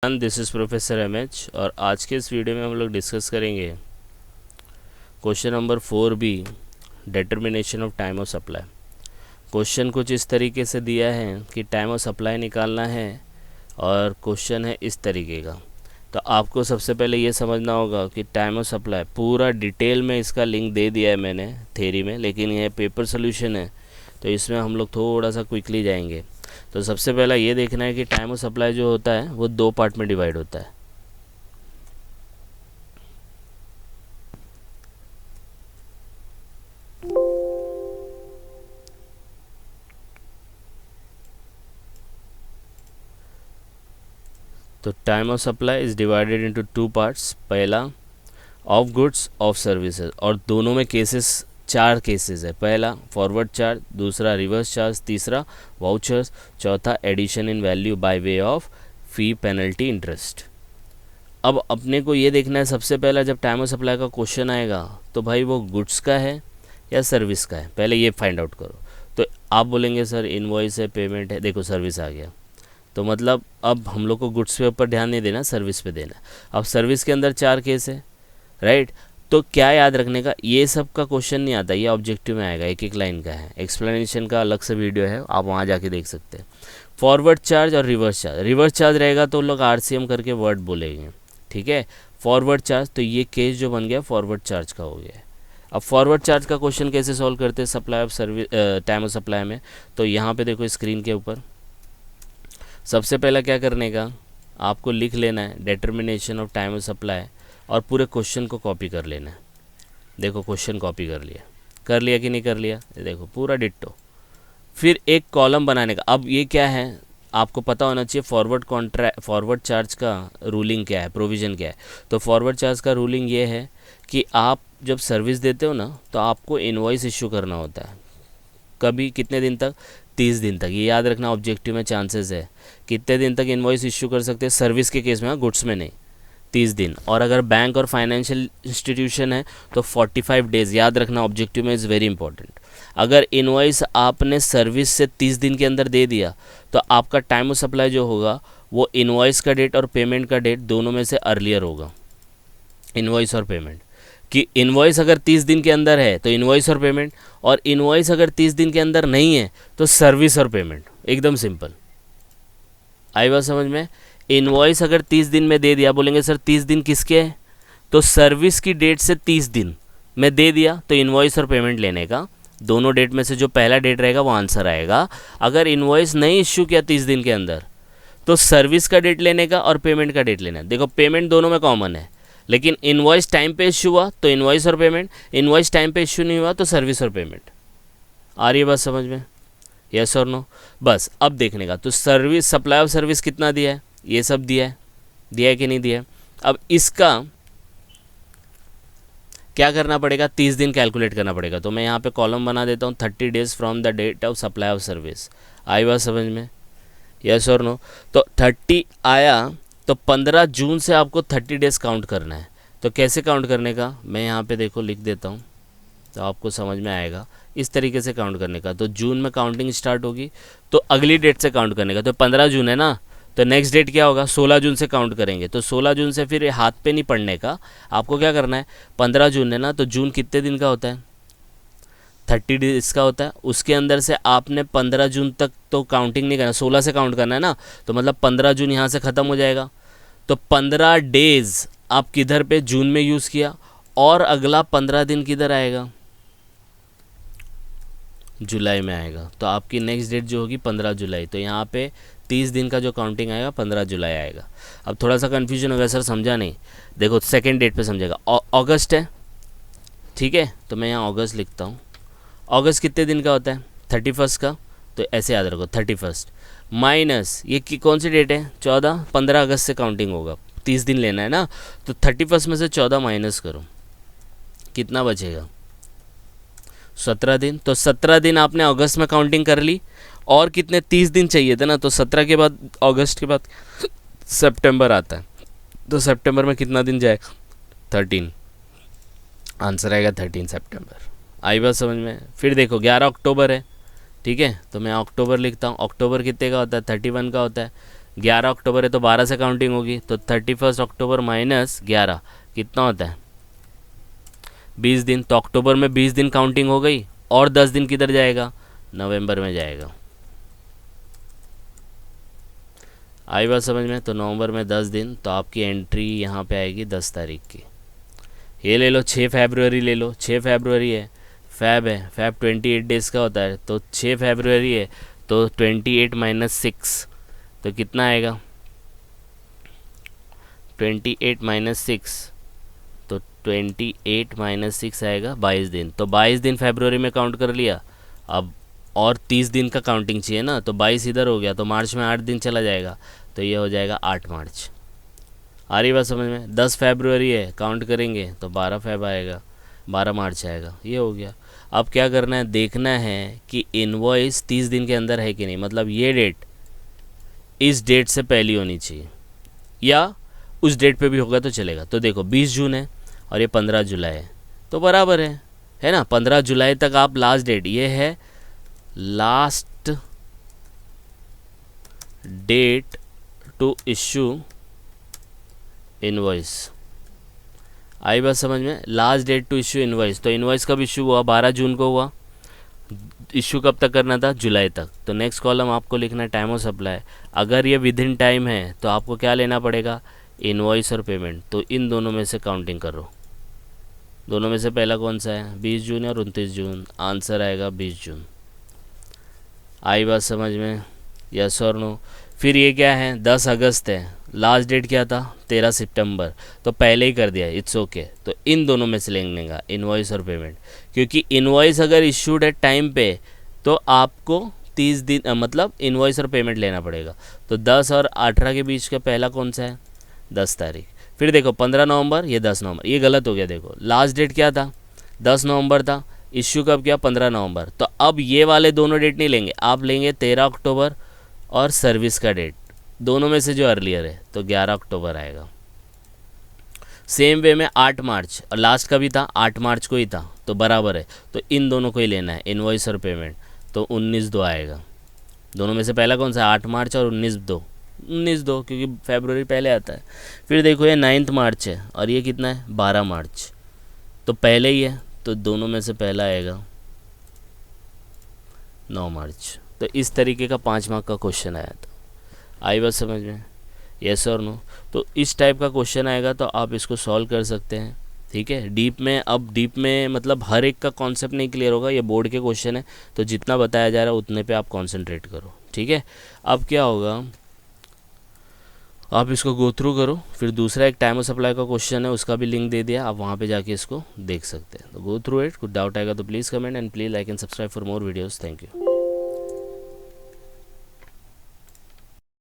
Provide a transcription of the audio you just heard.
This is professor MH और आज के इस वीडियो में हम लोग डिस्कस करेंगे question number 4B determination of time of supply. Question कुछ इस तरीके से दिया है कि टाइम ऑफ सप्लाई निकालना है और क्वेश्चन है इस तरीके का। तो आपको सबसे पहले ये समझना होगा कि टाइम ऑफ सप्लाई पूरा डिटेल में इसका लिंक दे दिया है मैंने थ्योरी में, लेकिन यह पेपर सोल्यूशन है तो इसमें हम लोग थोड़ा सा क्विकली जाएंगे। तो सबसे पहला ये देखना है कि टाइम ऑफ सप्लाई जो होता है वो दो पार्ट में डिवाइड होता है। तो time of supply is divided into two parts, पहला ऑफ गुड्स ऑफ सर्विसेज, और दोनों में केसेस चार केसेस है। पहला फॉरवर्ड चार्ज, दूसरा रिवर्स चार्ज, तीसरा वाउचर्स, चौथा addition in value by way of fee penalty interest. अब अपने को ये देखना है सबसे पहला जब टाइम ऑफ सप्लाई का क्वेश्चन आएगा तो भाई वो गुड्स का है या सर्विस का है, पहले ये फाइंड आउट करो। तो आप बोलेंगे सर इनवॉइस है, पेमेंट है, देखो सर्विस आ गया तो मतलब अब हम लोग को गुड्स पे ऊपर ध्यान नहीं देना, सर्विस पे देना। अब सर्विस के अंदर चार केस है, राइट। तो क्या याद रखने का, ये सब का क्वेश्चन नहीं आता, ये ऑब्जेक्टिव में आएगा, एक एक लाइन का है। एक्सप्लेनेशन का अलग से वीडियो है, आप वहाँ जाके देख सकते हैं। फॉरवर्ड चार्ज और रिवर्स चार्ज, रिवर्स चार्ज रहेगा तो लोग आरसीएम करके वर्ड बोलेंगे, ठीक है। फॉरवर्ड चार्ज, तो ये केस जो बन गया फॉरवर्ड चार्ज का हो गया। अब फॉरवर्ड चार्ज का क्वेश्चन कैसे सॉल्व करते हैं supply of service time of supply में, तो यहाँ पे देखो स्क्रीन के ऊपर सबसे पहला क्या करने का, आपको लिख लेना है determination of time of supply और पूरे क्वेश्चन को कॉपी कर लेना है। देखो क्वेश्चन कॉपी कर लिया कि नहीं कर लिया, देखो पूरा डिट्टो। फिर एक कॉलम बनाने का। अब ये क्या है आपको पता होना चाहिए, फॉरवर्ड चार्ज का रूलिंग क्या है, प्रोविज़न क्या है। तो फॉरवर्ड चार्ज का रूलिंग ये है कि आप जब सर्विस देते हो ना तो आपको इनवॉइस इश्यू करना होता है। कभी कितने दिन तक, 30 दिन तक। ये याद रखना, ऑब्जेक्टिव में चांसेस है कितने दिन तक इनवॉइस इश्यू कर सकते हैं सर्विस के केस में, गुड्स में नहीं, 30 दिन। और अगर बैंक और फाइनेंशियल इंस्टीट्यूशन है तो 45 डेज़। याद रखना ऑब्जेक्टिव में, इज़ वेरी इंपॉर्टेंट। अगर इनवॉइस आपने सर्विस से 30 दिन के अंदर दे दिया तो आपका टाइम ऑफ सप्लाई जो होगा वो इनवॉइस का डेट और पेमेंट का डेट दोनों में से अर्लियर होगा। इनवॉइस और पेमेंट कि इनवॉइस अगर 30 दिन के अंदर है तो इनवॉइस और पेमेंट, और इनवॉइस अगर 30 दिन के अंदर नहीं है तो सर्विस और पेमेंट। एकदम सिंपल, आई बात समझ में। इनवॉइस अगर 30 दिन में दे दिया, बोलेंगे सर 30 दिन किसके हैं, तो सर्विस की डेट से 30 दिन में दे दिया तो इनवॉइस और पेमेंट लेने का, दोनों डेट में से जो पहला डेट रहेगा वो आंसर आएगा। अगर इनवॉइस नहीं इश्यू किया 30 दिन के अंदर तो सर्विस का डेट लेने का और पेमेंट का डेट लेना। देखो पेमेंट दोनों में कॉमन है, लेकिन इनवॉइस टाइम पे इश्यू हुआ तो इनवॉइस और पेमेंट, इनवॉइस टाइम पे इश्यू नहीं हुआ तो सर्विस और पेमेंट। आ रही है बात समझ में, यस और नो। बस अब देखने का, तो सर्विस, सप्लाई ऑफ सर्विस कितना दिया है, ये सब दिया है कि नहीं दिया है। अब इसका क्या करना पड़ेगा, 30 दिन कैलकुलेट करना पड़ेगा। तो मैं यहाँ पे कॉलम बना देता हूँ 30 days from the date of supply of service. आई बात समझ में, यस और नो। तो 30 आया तो 15 जून से आपको 30 डेज काउंट करना है। तो कैसे काउंट करने का, मैं यहाँ पे देखो लिख देता हूँ तो आपको समझ में आएगा। इस तरीके से काउंट करने का, तो जून में काउंटिंग स्टार्ट होगी तो अगली डेट से काउंट करने का। तो 15 जून है ना, तो नेक्स्ट डेट क्या होगा, 16 जून से काउंट करेंगे। तो 16 जून से फिर हाथ पे नहीं पड़ने का, आपको क्या करना है, 15 जून है ना, तो जून कितने दिन का होता है, 30 डेज का होता है। उसके अंदर से आपने 15 जून तक तो काउंटिंग नहीं करना, 16 से काउंट करना है ना, तो मतलब 15 जून यहाँ से ख़त्म हो जाएगा। तो 15 डेज़ आप किधर पे, जून में यूज़ किया, और अगला 15 दिन किधर आएगा, जुलाई में आएगा। तो आपकी नेक्स्ट डेट जो होगी 15 जुलाई। तो यहाँ पे 30 दिन का जो काउंटिंग आएगा 15 जुलाई आएगा। अब थोड़ा सा कन्फ्यूजन होगा, सर समझा नहीं, देखो सेकेंड डेट पे समझेगा। अगस्त है, ठीक है, तो मैं यहाँ अगस्त लिखता हूँ। अगस्त कितने दिन का होता है, 31 का, तो ऐसे याद रखो 31 माइनस ये कौन सी डेट है, 14, 15 अगस्त से काउंटिंग होगा, 30 दिन लेना है ना, तो 31 में से 14 माइनस करो, कितना बचेगा, 17 दिन। तो 17 दिन आपने अगस्त में काउंटिंग कर ली, और कितने, 30 दिन चाहिए थे ना, तो 17 के बाद, अगस्त के बाद सितंबर आता है, तो सितंबर में कितना दिन जाएगा, 13, आंसर आएगा 13 सितंबर। आई बात समझ में। फिर देखो 11 अक्टूबर है, ठीक है, तो मैं अक्टूबर लिखता हूँ। अक्टूबर कितने का होता है, 31 का होता है, 11 अक्टूबर है तो 12 से काउंटिंग होगी, तो 31 अक्टूबर माइनस 11 कितना होता है 20 दिन। तो अक्टूबर में 20 दिन काउंटिंग हो गई, और 10 दिन किधर जाएगा, नवंबर में जाएगा। आई बात समझ में। तो नवंबर में 10 दिन, तो आपकी एंट्री यहाँ पे आएगी 10 तारीख की। ये ले लो 6 फरवरी ले लो, 6 फरवरी है, फैब है, फैब 28 डेज़ का होता है, तो 6 फरवरी है तो 28 माइनस 6 तो कितना आएगा 28 माइनस 6, तो 28 माइनस 6 आएगा 22 दिन। तो 22 दिन फरवरी में काउंट कर लिया, अब और 30 दिन का काउंटिंग चाहिए ना, तो 22 इधर हो गया, तो मार्च में 8 दिन चला जाएगा, तो ये हो जाएगा 8 मार्च। आ रही बात समझ में। 10 फरवरी है, काउंट करेंगे तो 12 फैब आएगा, 12 मार्च आएगा, ये हो गया। अब क्या करना है, देखना है कि इनवॉइस 30 दिन के अंदर है कि नहीं, मतलब ये डेट इस डेट से पहली होनी चाहिए या उस डेट पे भी होगा तो चलेगा। तो देखो 20 जून है और ये 15 जुलाई है, तो बराबर है ना। 15 जुलाई तक आप लास्ट डेट, ये है last date to issue invoice. आई बात समझ में, last date to issue invoice. तो इनवॉइस कब इशू हुआ, 12 जून को हुआ, इशू कब तक करना था, जुलाई तक। तो नेक्स्ट कॉलम आपको लिखना है टाइम ऑफ सप्लाई। अगर ये विद इन टाइम है तो आपको क्या लेना पड़ेगा, इनवॉइस और पेमेंट। तो इन दोनों में से काउंटिंग करो, दोनों में से पहला कौन सा है, 20 जून और 29 जून, आंसर आएगा 20 जून। आई बात समझ में, यस और नो। फिर ये क्या है, 10 अगस्त है, लास्ट डेट क्या था 13 सितंबर, तो पहले ही कर दिया, इट्स ओके। तो इन दोनों में से लेंगे इनवॉइस और पेमेंट, क्योंकि इनवॉइस अगर इशूड है टाइम पे तो आपको 30 दिन मतलब इनवॉइस और पेमेंट लेना पड़ेगा। तो 10 और 18 के बीच का पहला कौन सा है, 10 तारीख। फिर देखो 15 नवंबर, ये 10 नवंबर, ये गलत हो गया। देखो लास्ट डेट क्या था, 10 नवंबर था, इश्यू कब किया 15 नवंबर। तो अब ये वाले दोनों डेट नहीं लेंगे, आप लेंगे 13 अक्टूबर और सर्विस का डेट, दोनों में से जो अर्लियर है, तो 11 अक्टूबर आएगा। सेम वे में 8 मार्च, और लास्ट का भी था 8 मार्च को ही था, तो बराबर है। तो इन दोनों को ही लेना है, इनवॉइस और पेमेंट। तो 19/2 आएगा। दोनों में से पहला कौन सा, 8 मार्च और 19/2, 19/2 क्योंकि फरवरी पहले आता है। फिर देखो ये 9 मार्च है और ये कितना है 12 मार्च, तो पहले ही है, तो दोनों में से पहला आएगा 9 मार्च। तो इस तरीके का 5 मार्क का क्वेश्चन आया था। आई बात समझ में, यस और नो। तो इस टाइप का क्वेश्चन आएगा तो आप इसको सॉल्व कर सकते हैं, ठीक है। डीप में, अब डीप में मतलब हर एक का कॉन्सेप्ट नहीं क्लियर होगा, ये बोर्ड के क्वेश्चन है, तो जितना बताया जा रहा है उतने पे आप कॉन्सेंट्रेट करो, ठीक है। अब क्या होगा, आप इसको गो थ्रू करो, फिर दूसरा एक टाइम ऑफ सप्लाई का क्वेश्चन है, उसका भी लिंक दे दिया, आप वहाँ पे जाके इसको देख सकते हैं। तो गो थ्रू इट, कुछ डाउट आएगा तो please comment and please like and subscribe for more videos. Thank you.